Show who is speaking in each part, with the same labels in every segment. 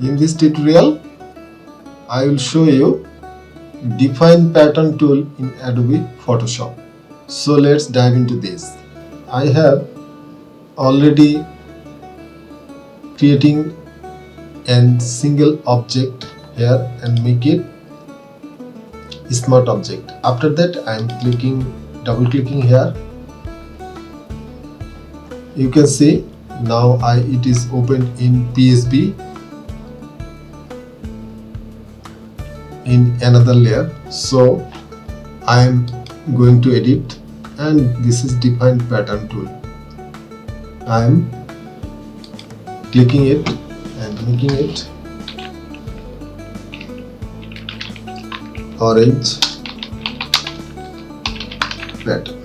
Speaker 1: In this tutorial, I will show you define pattern tool in Adobe Photoshop. So let's dive into this. I have already creating a single object here and make it smart object. After that, I am double clicking here. You can see now it is opened in PSB in another layer. So I am going to edit, and this is define pattern tool. I am clicking it and making it orange pattern.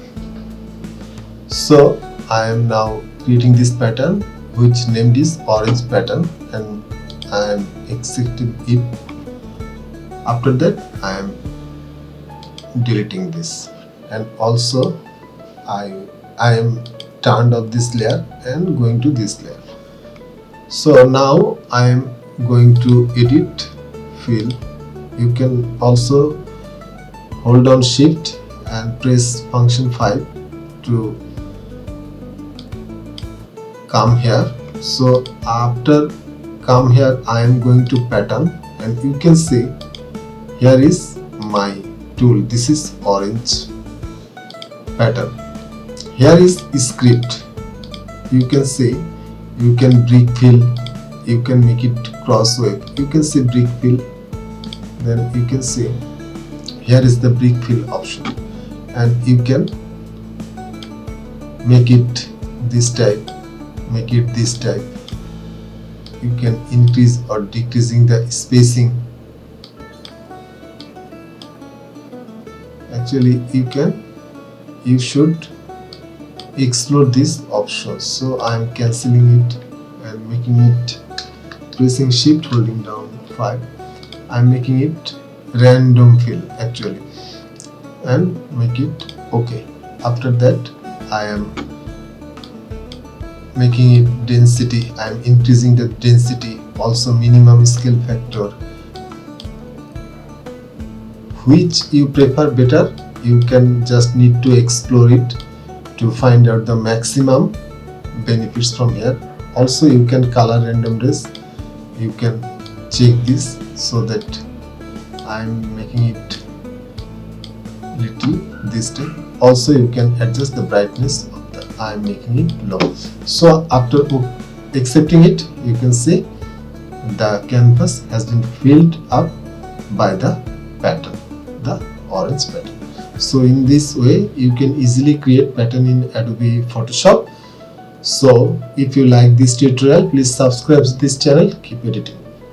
Speaker 1: So I am now creating this pattern which named is orange pattern, and I am executing it. After that, I am deleting this, and also I am turned off this layer and going to this layer. So now I am going to edit fill. You can also hold down shift and press function 5 to come here. So after come here, I am going to pattern, and you can see here is my tool. This is orange pattern. Here is script. You can see you can brick fill, you can make it cross wave. You can see brick fill, then you can see here is the brick fill option, and you can make it this type, make it this type. You can increase or decreasing the spacing. Actually, you should explore these options. So I am cancelling it and making it, pressing shift holding down 5. I am making it random fill actually, and make it okay. After that, I am making it density. I am increasing the density, also minimum scale factor. Which you prefer better, you can just need to explore it to find out the maximum benefits from here. Also, you can color randomness. You can check this so that I am making it little this time. Also, you can adjust the brightness of the, I am making it low. So after accepting it, you can see the canvas has been filled up by the pattern, the orange pattern. So in this way, you can easily create pattern in Adobe Photoshop. So if you like this tutorial, please subscribe to this channel. Keep editing.